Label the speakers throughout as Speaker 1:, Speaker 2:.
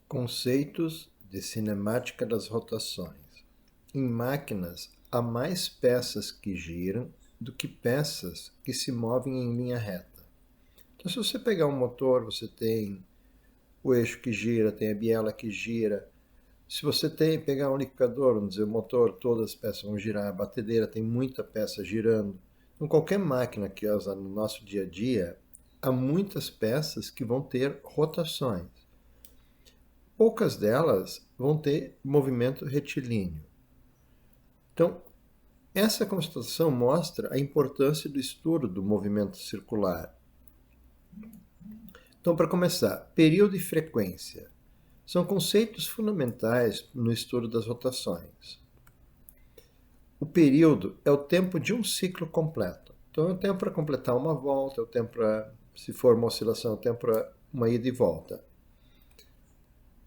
Speaker 1: Conceitos de cinemática das rotações. Em máquinas, há mais peças que giram do que peças que se movem em linha reta. Então, se você pegar um motor, você tem o eixo que gira, tem a biela que gira. Se você pegar um liquidificador, vamos dizer, o motor, todas as peças vão girar, a batedeira tem muita peça girando. Então, qualquer máquina que usa no nosso dia a dia, há muitas peças que vão ter rotações. Poucas delas vão ter movimento retilíneo. Então, essa constatação mostra a importância do estudo do movimento circular. Então, para começar, período e frequência são conceitos fundamentais no estudo das rotações. O período é o tempo de um ciclo completo. Então, é o tempo para completar uma volta, é o tempo para, se for uma oscilação, é o tempo para uma ida e volta.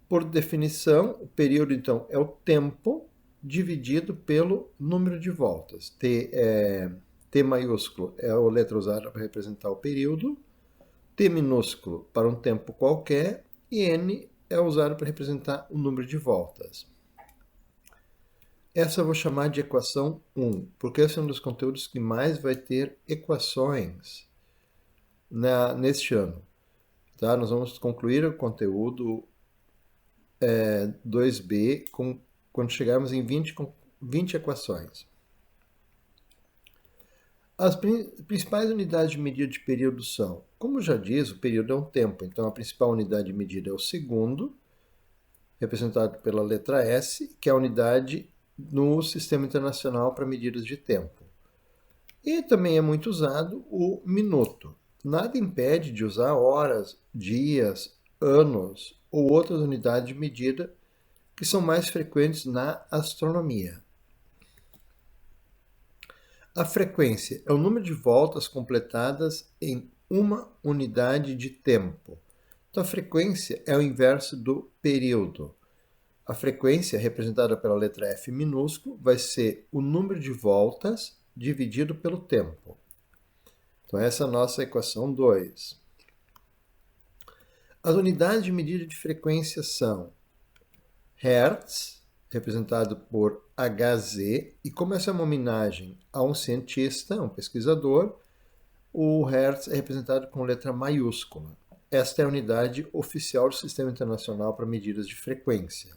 Speaker 1: Por definição, o período, então, é o tempo dividido pelo número de voltas. T maiúsculo é a letra usada para representar o período, T minúsculo para um tempo qualquer e N é usado para representar o número de voltas. Essa eu vou chamar de equação 1, porque esse é um dos conteúdos que mais vai ter equações neste ano. Tá? Nós vamos concluir o conteúdo 2B quando chegarmos em 20 equações. As principais unidades de medida de período são, como já diz, o período é um tempo, então a principal unidade de medida é o segundo, representado pela letra S, que é a unidade no Sistema Internacional para medidas de tempo. E também é muito usado o minuto. Nada impede de usar horas, dias, anos ou outras unidades de medida que são mais frequentes na astronomia. A frequência é o número de voltas completadas em uma unidade de tempo. Então, a frequência é o inverso do período. A frequência, representada pela letra F minúsculo, vai ser o número de voltas dividido pelo tempo. Então, essa é a nossa equação 2. As unidades de medida de frequência são Hertz, representado por Hz, e como essa é uma homenagem a um cientista, um pesquisador, o Hertz é representado com letra maiúscula. Esta é a unidade oficial do Sistema Internacional para medidas de frequência.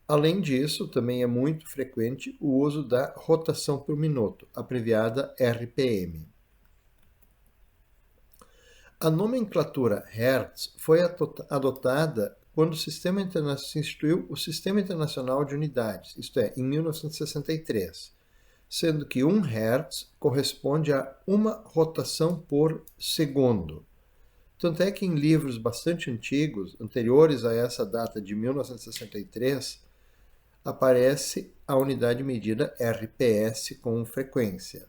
Speaker 1: Além disso, também é muito frequente o uso da rotação por minuto, abreviada RPM. A nomenclatura Hertz foi adotada quando se instituiu o Sistema Internacional de Unidades, isto é, em 1963, sendo que 1 Hz corresponde a uma rotação por segundo. Tanto é que em livros bastante antigos, anteriores a essa data de 1963, aparece a unidade de medida RPS com frequência.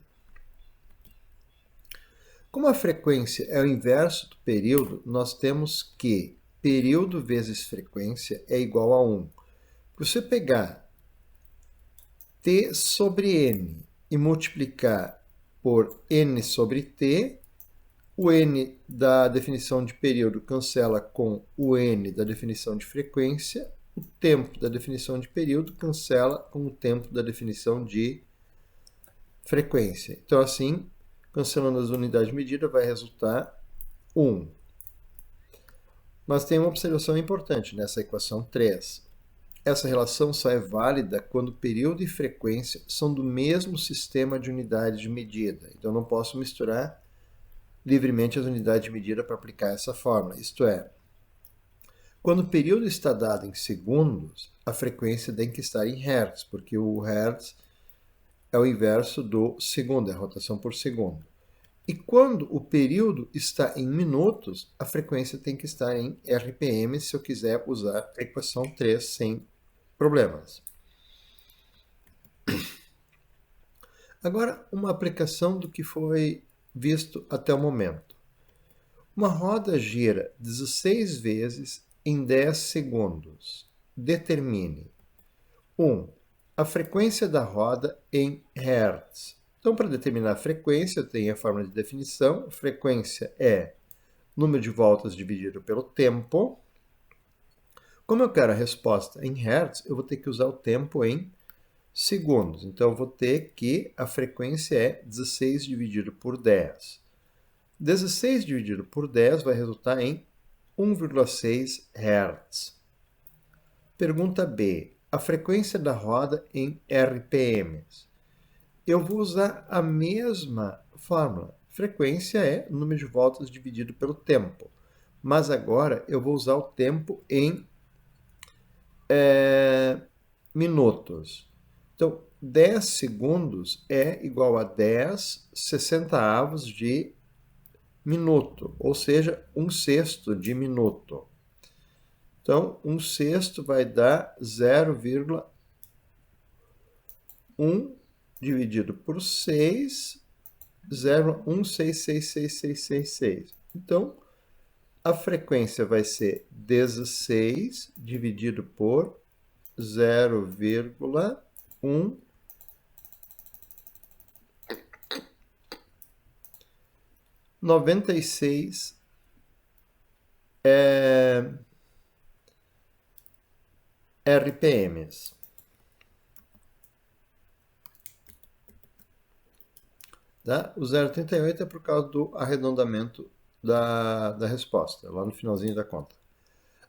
Speaker 1: Como a frequência é o inverso do período, nós temos que período vezes frequência é igual a 1. Se você pegar t sobre n e multiplicar por n sobre t, o n da definição de período cancela com o n da definição de frequência, o tempo da definição de período cancela com o tempo da definição de frequência. Então, assim, cancelando as unidades de medida, vai resultar 1. Mas tem uma observação importante nessa equação 3. Essa relação só é válida quando período e frequência são do mesmo sistema de unidades de medida. Então, não posso misturar livremente as unidades de medida para aplicar essa fórmula. Isto é, quando o período está dado em segundos, a frequência tem que estar em hertz, porque o hertz é o inverso do segundo, é a rotação por segundo. E quando o período está em minutos, a frequência tem que estar em RPM se eu quiser usar a equação 3 sem problemas. Agora, uma aplicação do que foi visto até o momento. Uma roda gira 16 vezes em 10 segundos. Determine 1. A frequência da roda em Hertz. Então, para determinar a frequência, eu tenho a fórmula de definição. A frequência é número de voltas dividido pelo tempo. Como eu quero a resposta em hertz, eu vou ter que usar o tempo em segundos. Então, eu vou ter que a frequência é 16 dividido por 10. 16 dividido por 10 vai resultar em 1,6 Hz. Pergunta B. A frequência da roda em RPMs. Eu vou usar a mesma fórmula. Frequência é o número de voltas dividido pelo tempo. Mas agora eu vou usar o tempo em minutos. Então, 10 segundos é igual a 10 sessentaavos de minuto, ou seja, 1/6 de minuto. Então, 1/6 vai dar 0,1 dividido por 6, 0,1666666. Então, a frequência vai ser 16 dividido por 0,1 96 RPMs. Tá? O 0,38 é por causa do arredondamento da resposta, lá no finalzinho da conta.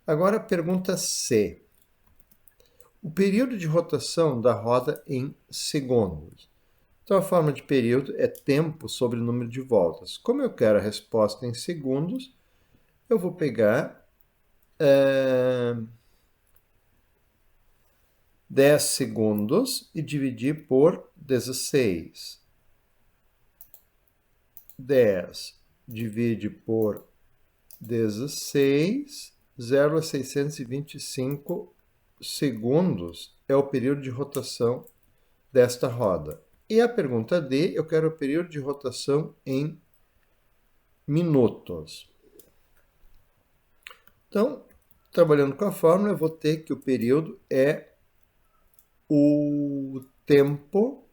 Speaker 1: Agora, pergunta C. O período de rotação da roda em segundos. Então, a forma de período é tempo sobre o número de voltas. Como eu quero a resposta em segundos, eu vou pegar 10 segundos e dividir por 16. 10 divide por 16, 0,625 segundos é o período de rotação desta roda. E a pergunta D, eu quero o período de rotação em minutos. Então, trabalhando com a fórmula, eu vou ter que o período é o tempo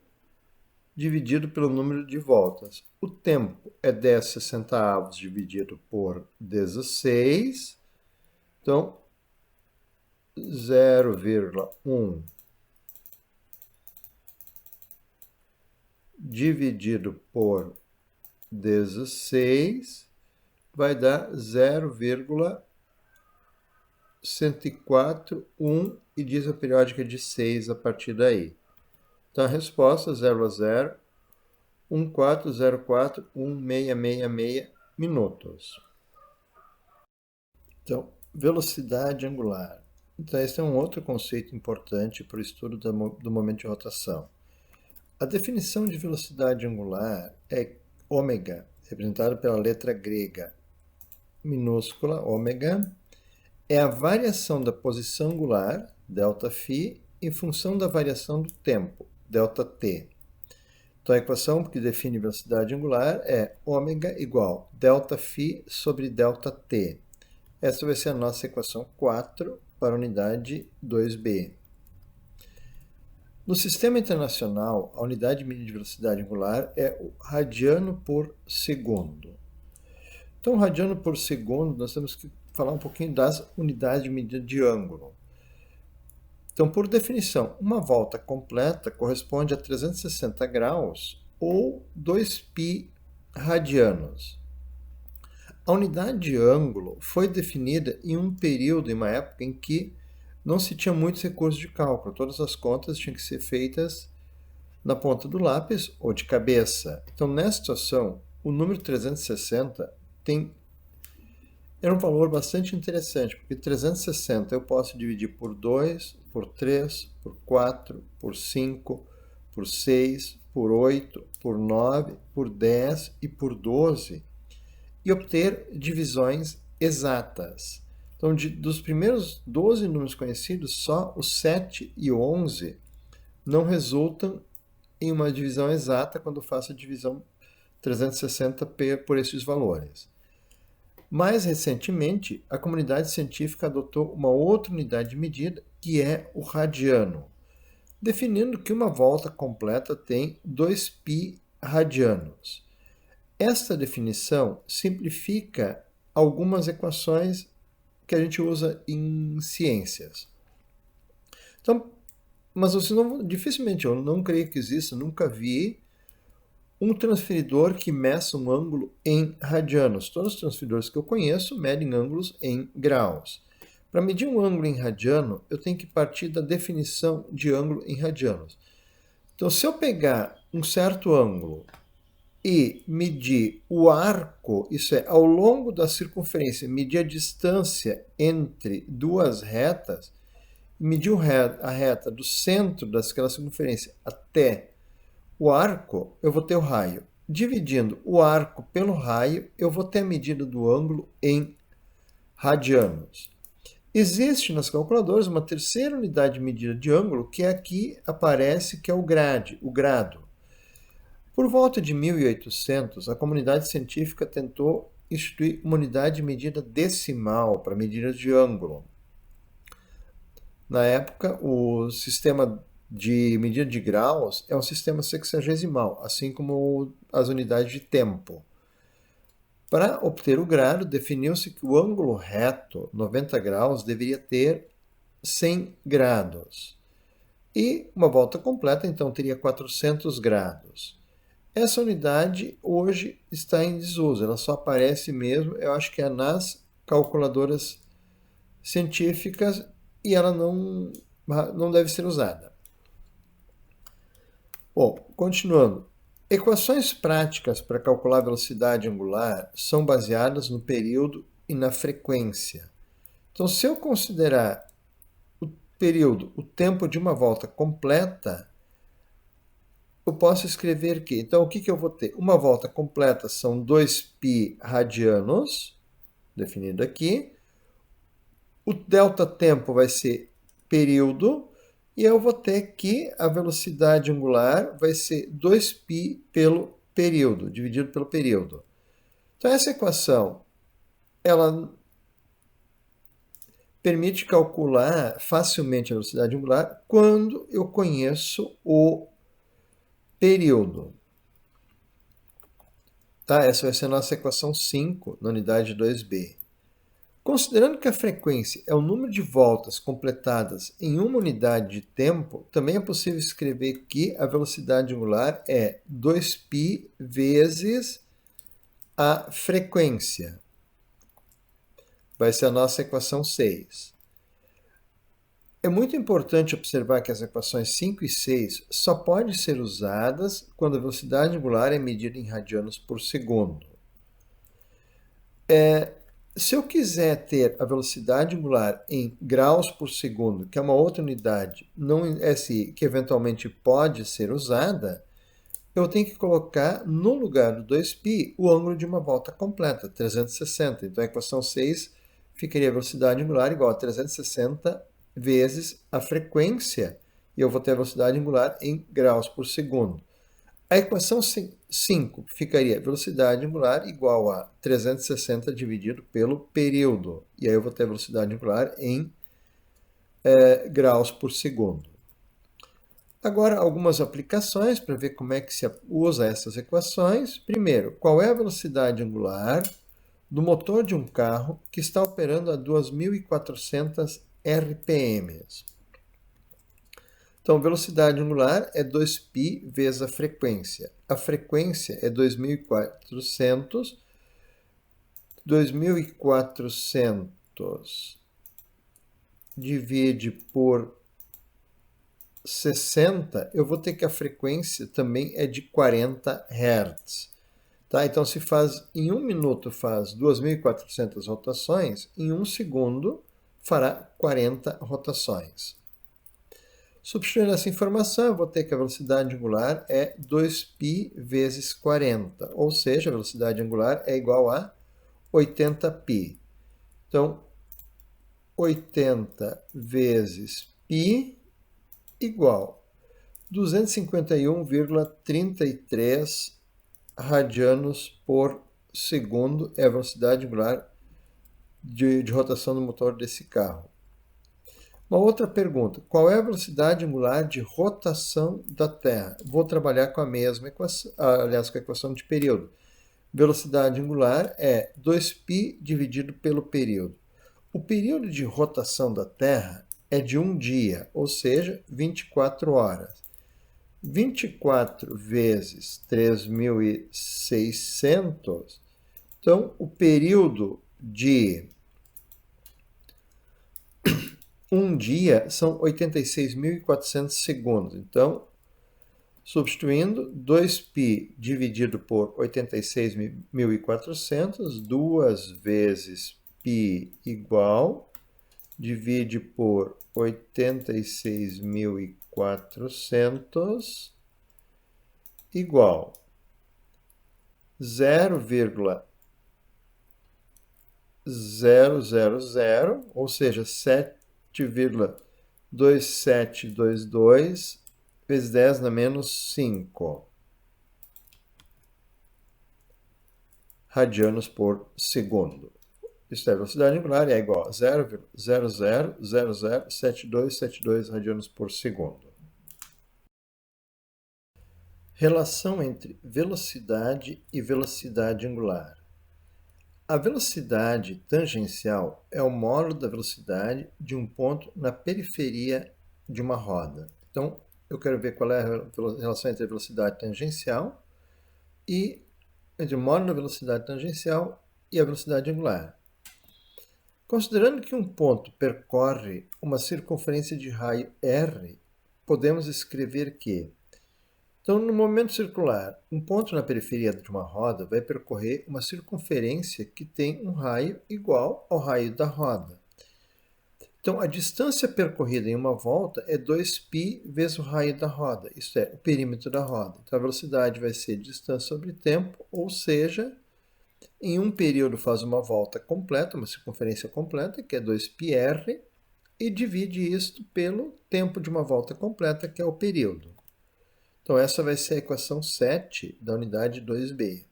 Speaker 1: dividido pelo número de voltas. O tempo é 10 sessentaavos dividido por 16. Então, 0,1 dividido por 16 vai dar 0,1041 e diz a periódica de 6 a partir daí. Então, a resposta 0,014041666 minutos. Então, velocidade angular. Então, esse é um outro conceito importante para o estudo do momento de rotação. A definição de velocidade angular é ômega, representado pela letra grega minúscula, ômega, é a variação da posição angular, ΔΦ, em função da variação do tempo, ΔT. Então, a equação que define velocidade angular é ômega igual ΔΦ sobre ΔT. Essa vai ser a nossa equação 4 para a unidade 2b. No sistema internacional, a unidade de medida de velocidade angular é o radiano por segundo. Então, radiano por segundo, nós temos que falar um pouquinho das unidades de medida de ângulo. Então, por definição, uma volta completa corresponde a 360 graus ou 2π radianos. A unidade de ângulo foi definida em um período, em uma época em que não se tinha muitos recursos de cálculo. Todas as contas tinham que ser feitas na ponta do lápis ou de cabeça. Então, nessa situação, o número 360 era um valor bastante interessante, porque 360 eu posso dividir por 2, por 3, por 4, por 5, por 6, por 8, por 9, por 10 e por 12 e obter divisões exatas. Então, dos primeiros 12 números conhecidos, só os 7 e 11 não resultam em uma divisão exata quando eu faço a divisão 360 por esses valores. Mais recentemente, a comunidade científica adotou uma outra unidade de medida, que é o radiano, definindo que uma volta completa tem 2π radianos. Esta definição simplifica algumas equações que a gente usa em ciências. Então, mas você não, dificilmente, eu não creio que exista, nunca vi um transferidor que meça um ângulo em radianos. Todos os transferidores que eu conheço medem ângulos em graus. Para medir um ângulo em radiano, eu tenho que partir da definição de ângulo em radianos. Então, se eu pegar um certo ângulo e medir o arco, isso é, ao longo da circunferência, medir a distância entre duas retas, medir a reta do centro daquela circunferência até o arco, eu vou ter o raio. Dividindo o arco pelo raio, eu vou ter a medida do ângulo em radianos. Existe nas calculadoras uma terceira unidade de medida de ângulo, que aqui aparece, que é o grado. Por volta de 1800, a comunidade científica tentou instituir uma unidade de medida decimal para medidas de ângulo. Na época, o sistema de medida de graus é um sistema sexagesimal, assim como as unidades de tempo. Para obter o grado, definiu-se que o ângulo reto, 90 graus, deveria ter 100 grados. E uma volta completa, então, teria 400 grados. Essa unidade hoje está em desuso, ela só aparece mesmo, eu acho que é nas calculadoras científicas e ela não deve ser usada. Bom, continuando. Equações práticas para calcular a velocidade angular são baseadas no período e na frequência. Então, se eu considerar o período, o tempo de uma volta completa, eu posso escrever aqui. Então, o que eu vou ter? Uma volta completa são 2π radianos, definido aqui. O delta tempo vai ser período, e eu vou ter que a velocidade angular vai ser 2π pelo período, dividido pelo período. Então, essa equação, ela permite calcular facilmente a velocidade angular quando eu conheço o período. Tá? Essa vai ser a nossa equação 5 na unidade 2b. Considerando que a frequência é o número de voltas completadas em uma unidade de tempo, também é possível escrever que a velocidade angular é 2π vezes a frequência. Vai ser a nossa equação 6. É muito importante observar que as equações 5 e 6 só podem ser usadas quando a velocidade angular é medida em radianos por segundo. Se eu quiser ter a velocidade angular em graus por segundo, que é uma outra unidade, não SI, que eventualmente pode ser usada, eu tenho que colocar no lugar do 2π o ângulo de uma volta completa, 360. Então a equação 6 ficaria a velocidade angular igual a 360 vezes a frequência, e eu vou ter a velocidade angular em graus por segundo. A equação 5 ficaria velocidade angular igual a 360 dividido pelo período. E aí eu vou ter a velocidade angular em graus por segundo. Agora, algumas aplicações para ver como é que se usa essas equações. Primeiro, qual é a velocidade angular do motor de um carro que está operando a 2.400 RPM? Então, velocidade angular é 2π vezes a frequência. A frequência é 2.400. 2.400 divide por 60, eu vou ter que a frequência também é de 40 Hz. Tá? Então, se faz em 1 minuto faz 2.400 rotações, em 1 segundo fará 40 rotações. Substituindo essa informação, eu vou ter que a velocidade angular é 2π vezes 40, ou seja, a velocidade angular é igual a 80π. Então, 80 vezes π igual 251,33 radianos por segundo é a velocidade angular de rotação do motor desse carro. Uma outra pergunta, qual é a velocidade angular de rotação da Terra? Vou trabalhar com a mesma equação, aliás, com a equação de período. Velocidade angular é 2π dividido pelo período. O período de rotação da Terra é de um dia, ou seja, 24 horas. 24 vezes 3.600, então o período de um dia são 86.400 segundos. Então, substituindo 2π dividido por 86.400, 2 vezes π igual, divide por 86.400 igual 0,000, ou seja, 7,2722 vezes 10 na menos 5 radianos por segundo. Isso é velocidade angular e é igual a 0,00007272 radianos por segundo. Relação entre velocidade e velocidade angular. A velocidade tangencial é o módulo da velocidade de um ponto na periferia de uma roda. Então, eu quero ver qual é a relação entre a velocidade tangencial e entre o módulo da velocidade tangencial e a velocidade angular. Considerando que um ponto percorre uma circunferência de raio r, podemos escrever que, então, no momento circular, um ponto na periferia de uma roda vai percorrer uma circunferência que tem um raio igual ao raio da roda. Então, a distância percorrida em uma volta é 2π vezes o raio da roda, isto é, o perímetro da roda. Então, a velocidade vai ser distância sobre tempo, ou seja, em um período faz uma volta completa, uma circunferência completa, que é 2πr, e divide isto pelo tempo de uma volta completa, que é o período. Então, essa vai ser a equação 7 da unidade 2b.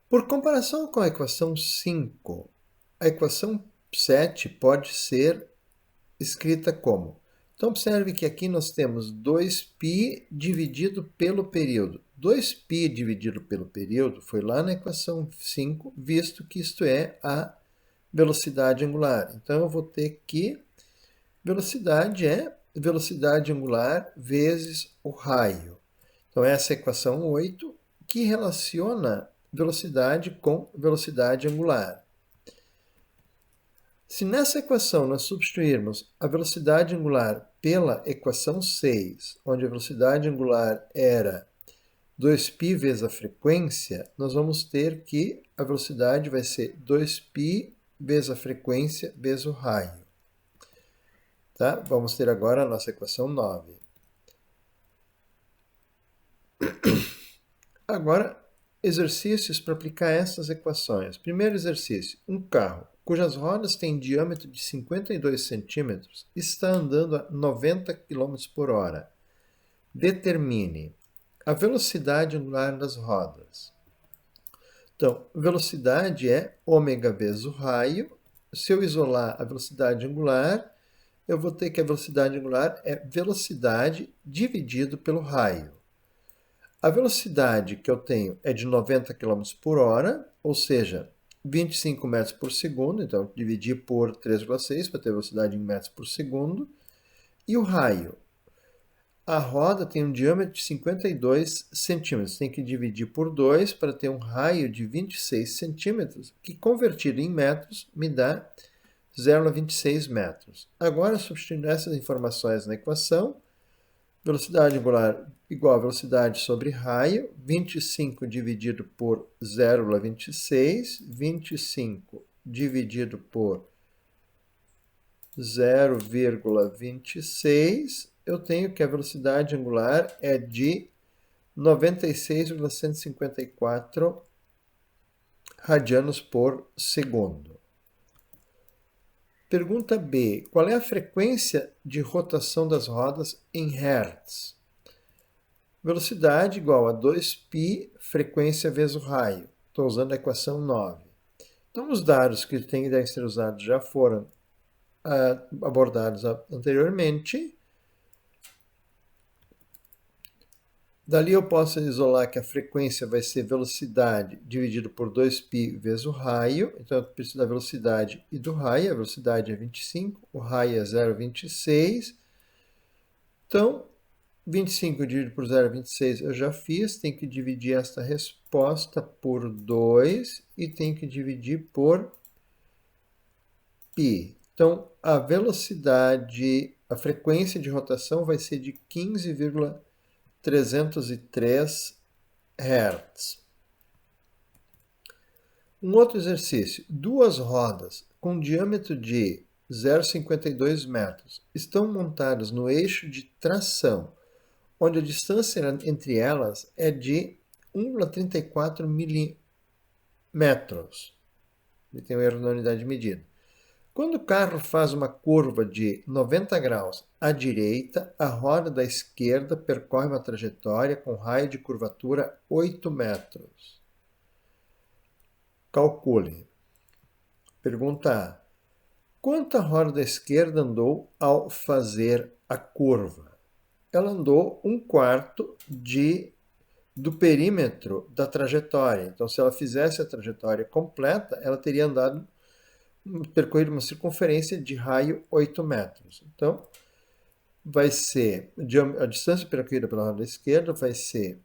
Speaker 1: Por comparação com a equação 5, a equação 7 pode ser escrita como? Então, observe que aqui nós temos 2π dividido pelo período. 2π dividido pelo período foi lá na equação 5, visto que isto é a velocidade angular. Então, eu vou ter que velocidade é velocidade angular vezes o raio. Então, essa é a equação 8, que relaciona velocidade com velocidade angular. Se nessa equação nós substituirmos a velocidade angular pela equação 6, onde a velocidade angular era 2π vezes a frequência, nós vamos ter que a velocidade vai ser 2π vezes a frequência vezes o raio. Tá? Vamos ter agora a nossa equação 9. Agora, exercícios para aplicar essas equações. Primeiro exercício, um carro cujas rodas têm diâmetro de 52 centímetros está andando a 90 km por hora. Determine a velocidade angular das rodas. Então, velocidade é ômega vezes o raio. Se eu isolar a velocidade angular, eu vou ter que a velocidade angular é velocidade dividido pelo raio. A velocidade que eu tenho é de 90 km por hora, ou seja, 25 metros por segundo, então dividir por 3,6 para ter velocidade em metros por segundo. E o raio? A roda tem um diâmetro de 52 centímetros, tem que dividir por 2 para ter um raio de 26 centímetros, que convertido em metros me dá 0,26 metros. Agora, substituindo essas informações na equação, velocidade angular igual a velocidade sobre raio, 25 dividido por 0,26, 25 dividido por 0,26, eu tenho que a velocidade angular é de 96,154 radianos por segundo. Pergunta B. Qual é a frequência de rotação das rodas em Hertz? Velocidade igual a 2π, frequência vezes o raio. Estou usando a equação 9. Então, os dados que têm que ser usados já foram abordados anteriormente. Dali eu posso isolar que a frequência vai ser velocidade dividido por 2π vezes o raio. Então, eu preciso da velocidade e do raio. A velocidade é 25, o raio é 0,26. Então, 25 dividido por 0,26 eu já fiz. Tem que dividir esta resposta por 2 e tem que dividir por π. Então, a velocidade, a frequência de rotação vai ser de 15,303 Hz. Um outro exercício. Duas rodas com diâmetro de 0,52 metros estão montadas no eixo de tração, onde a distância entre elas é de 1,34 milímetros. Ele tem um erro na unidade de medida. Quando o carro faz uma curva de 90 graus à direita, a roda da esquerda percorre uma trajetória com raio de curvatura 8 metros. Calcule. Pergunta A. Quanto a roda da esquerda andou ao fazer a curva? Ela andou 1/4 do perímetro da trajetória. Então, se ela fizesse a trajetória completa, ela teria percorrido uma circunferência de raio 8 metros. Então, vai ser a distância percorrida pela roda da esquerda vai ser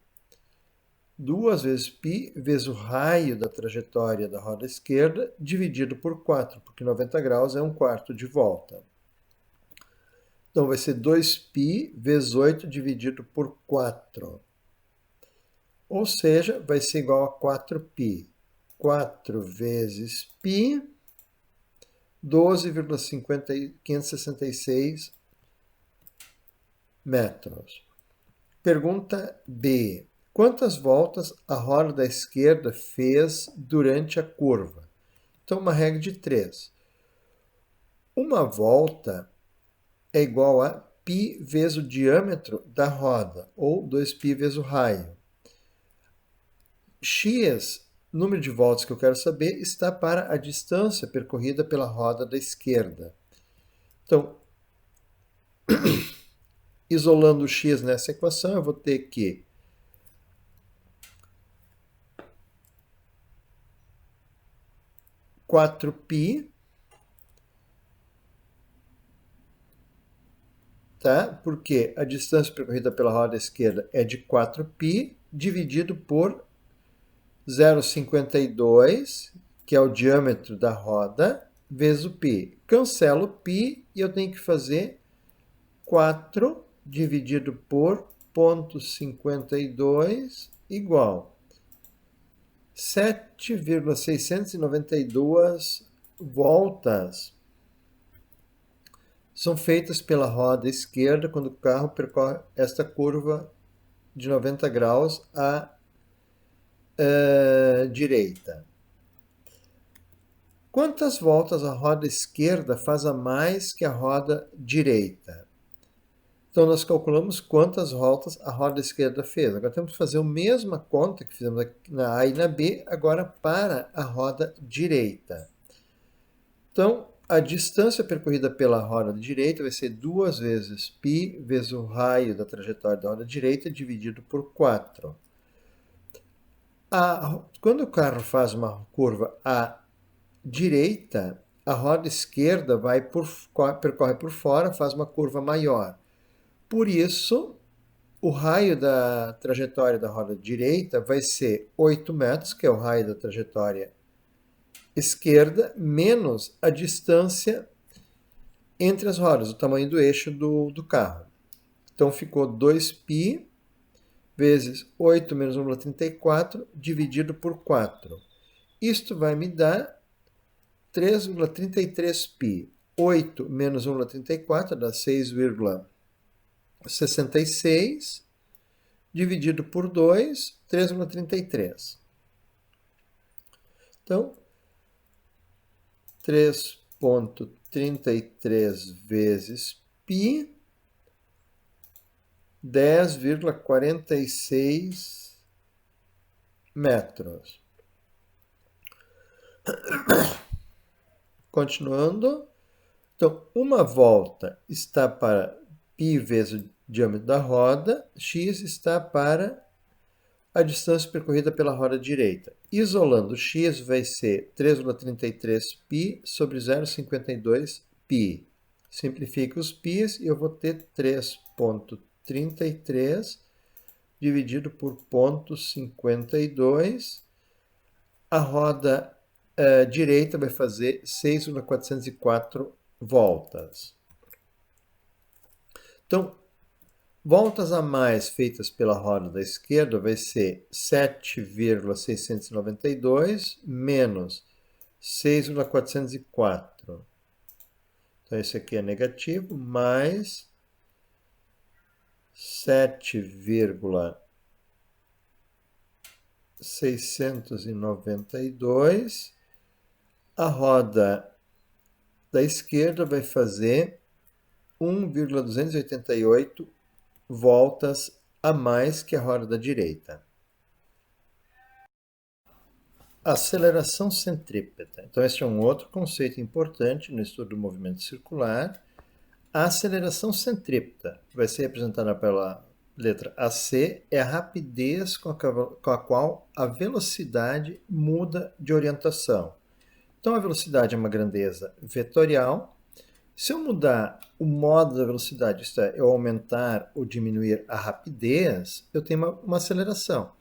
Speaker 1: 2 vezes π vezes o raio da trajetória da roda esquerda dividido por 4, porque 90 graus é 1/4 de volta. Então, vai ser 2π vezes 8 dividido por 4. Ou seja, vai ser igual a 4π. 4 vezes π, 12,566 metros. Pergunta B. Quantas voltas a roda da esquerda fez durante a curva? Então, uma regra de 3. Uma volta é igual a π vezes o diâmetro da roda, ou 2π vezes o raio. X, número de voltas que eu quero saber, está para a distância percorrida pela roda da esquerda. Então, isolando o x nessa equação, eu vou ter que π, tá? Porque a distância percorrida pela roda esquerda é de 4π, dividido por 0,52, que é o diâmetro da roda, vezes o π. Cancelo π e eu tenho que fazer 4 dividido por 0,52 igual 7,692 voltas são feitas pela roda esquerda quando o carro percorre esta curva de 90 graus à direita. Quantas voltas a roda esquerda faz a mais que a roda direita? Então, nós calculamos quantas voltas a roda esquerda fez. Agora temos que fazer a mesma conta que fizemos na A e na B, agora para a roda direita. Então, a distância percorrida pela roda direita vai ser 2 vezes π vezes o raio da trajetória da roda direita dividido por 4. Quando o carro faz uma curva à direita, a roda esquerda percorre por fora, faz uma curva maior. Por isso, o raio da trajetória da roda direita vai ser 8 metros, que é o raio da trajetória esquerda, menos a distância entre as rodas, o tamanho do eixo do carro. Então, ficou 2π vezes 8 menos 1,34 dividido por 4. Isto vai me dar 3,33π. 8 menos 1,34 dá 6,66 dividido por 2, 3,33. Então, 3,33 vezes π, 10,46 metros. Continuando. Então, uma volta está para π vezes o diâmetro da roda, x está para a distância percorrida pela roda direita. Isolando x vai ser 3,33π sobre 0,52π. Simplifico os π's e eu vou ter 3,33 dividido por 0,52. A roda direita vai fazer 6,404 voltas. Então, voltas a mais feitas pela roda da esquerda vai ser 7,692 menos 6,404. Então, esse aqui é negativo, mais 7,692. A roda da esquerda vai fazer 1,288 voltas a mais que a roda da direita. Aceleração centrípeta. Então, este é um outro conceito importante no estudo do movimento circular. A aceleração centrípeta vai ser representada pela letra AC, é a rapidez com a qual a velocidade muda de orientação. Então, a velocidade é uma grandeza vetorial. Se eu mudar o modo da velocidade, isto é, eu aumentar ou diminuir a rapidez, eu tenho uma aceleração.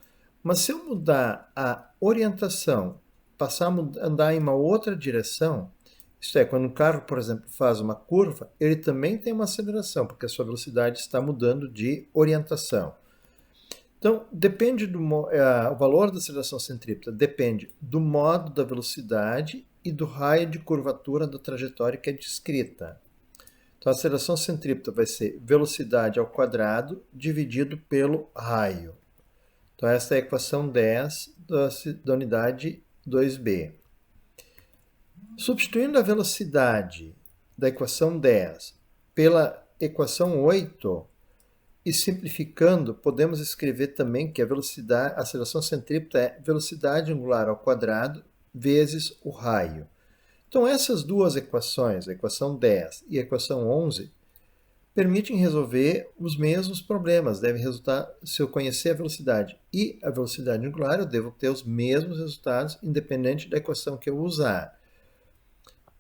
Speaker 1: Mas se eu mudar a orientação, passar a andar em uma outra direção, isto é, quando um carro, por exemplo, faz uma curva, ele também tem uma aceleração, porque a sua velocidade está mudando de orientação. Então, depende o valor da aceleração centrípeta depende do modo da velocidade e do raio de curvatura da trajetória que é descrita. Então, a aceleração centrípeta vai ser velocidade ao quadrado dividido pelo raio. Então, essa é a equação 10 da unidade 2b. Substituindo a velocidade da equação 10 pela equação 8 e simplificando, podemos escrever também que a aceleração centrípeta é velocidade angular ao quadrado vezes o raio. Então, essas duas equações, a equação 10 e a equação 11, permitem resolver os mesmos problemas. Deve resultar, se eu conhecer a velocidade e a velocidade angular, eu devo ter os mesmos resultados, independente da equação que eu usar.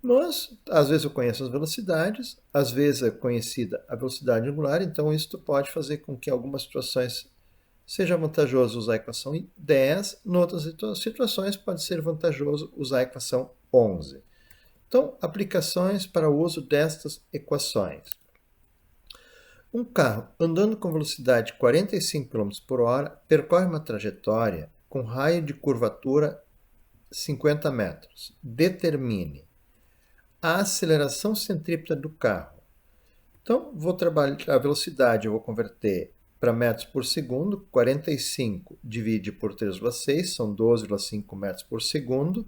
Speaker 1: Mas, às vezes eu conheço as velocidades, às vezes é conhecida a velocidade angular, então isso pode fazer com que em algumas situações seja vantajoso usar a equação 10, em outras situações pode ser vantajoso usar a equação 11. Então, aplicações para o uso destas equações. Um carro andando com velocidade de 45 km por hora percorre uma trajetória com raio de curvatura 50 metros. Determine a aceleração centrípeta do carro. Então, vou trabalhar a velocidade, eu vou converter para metros por segundo. 45 divide por 3,6, são 12,5 metros por segundo.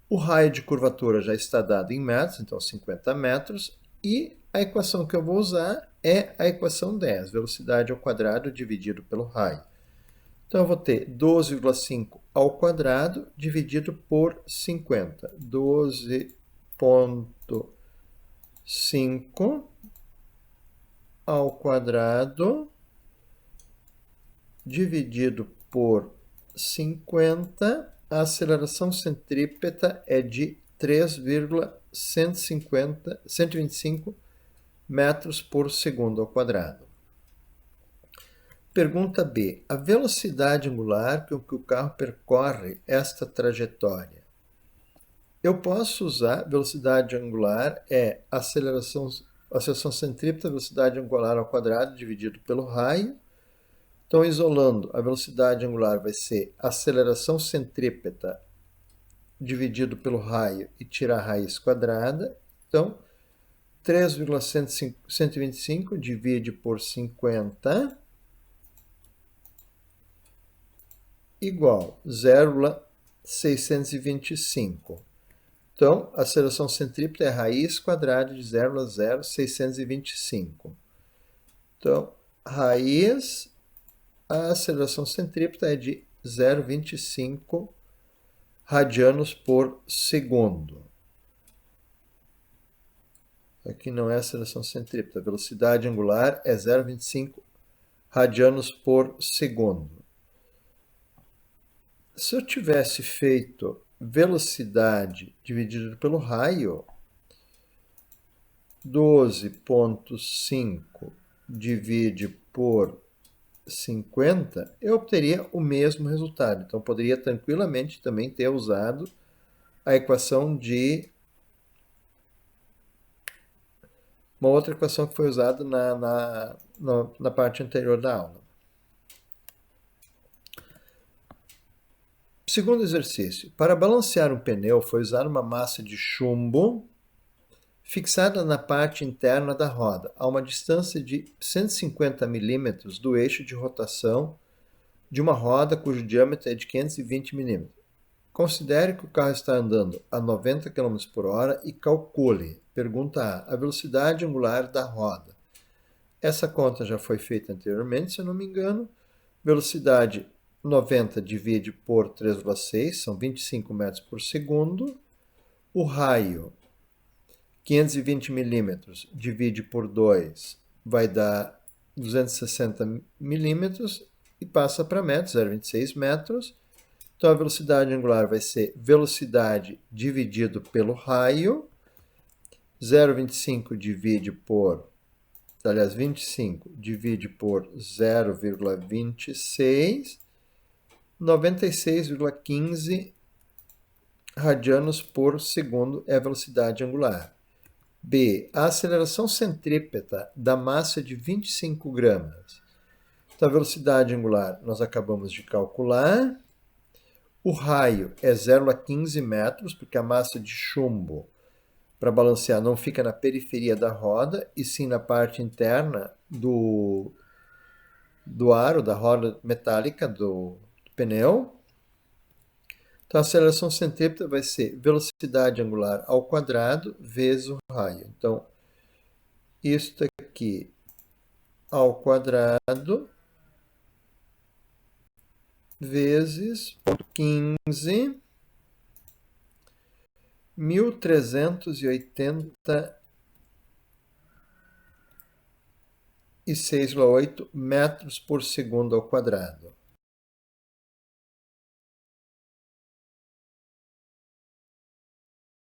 Speaker 1: O raio de curvatura já está dado em metros, então 50 metros. E a equação que eu vou usar é a equação 10, velocidade ao quadrado dividido pelo raio. Então, eu vou ter 12,5 ao quadrado dividido por 50. 12,5 ao quadrado dividido por 50, a aceleração centrípeta é de 3,125 metros por segundo ao quadrado. Pergunta B. A velocidade angular com que o carro percorre esta trajetória. Eu posso usar velocidade angular, é aceleração centrípeta, velocidade angular ao quadrado dividido pelo raio. Então, isolando, a velocidade angular vai ser aceleração centrípeta dividido pelo raio e tirar a raiz quadrada. Então, 3,125 divide por 50 igual 0,625. Então, a aceleração centrípeta é a raiz quadrada de 0,0625. Então, a aceleração centrípeta é de 0,25 radianos por segundo. aqui não é aceleração centrípeta, a velocidade angular é 0,25 radianos por segundo. Se eu tivesse feito velocidade dividido pelo raio, 12,5 divide por 50, eu obteria o mesmo resultado. Então, poderia tranquilamente também ter usado a equação de... uma outra equação que foi usada na parte anterior da aula. Segundo exercício. Para balancear um pneu, foi usada uma massa de chumbo fixada na parte interna da roda, a uma distância de 150 milímetros do eixo de rotação de uma roda cujo diâmetro é de 520 milímetros. Considere que o carro está andando a 90 km por hora e calcule, pergunta A, a velocidade angular da roda. Essa conta já foi feita anteriormente, se eu não me engano. Velocidade 90 divide por 3,6, são 25 metros por segundo. O raio, 520 milímetros, divide por 2, vai dar 260 milímetros e passa para metros, 0,26 metros. Então, a velocidade angular vai ser velocidade dividido pelo raio. 0,25 divide por... aliás, 25 divide por 0,26, 96,15 radianos por segundo é a velocidade angular. B, a aceleração centrípeta da massa de 25 gramas. Então, a velocidade angular nós acabamos de calcular. O raio é 0,15 metros, porque a massa de chumbo para balancear não fica na periferia da roda, e sim na parte interna do aro, da roda metálica do pneu. Então, a aceleração centrípeta vai ser velocidade angular ao quadrado vezes o raio. Então, isto aqui ao quadrado vezes 15, 1.386,8 metros por segundo ao quadrado.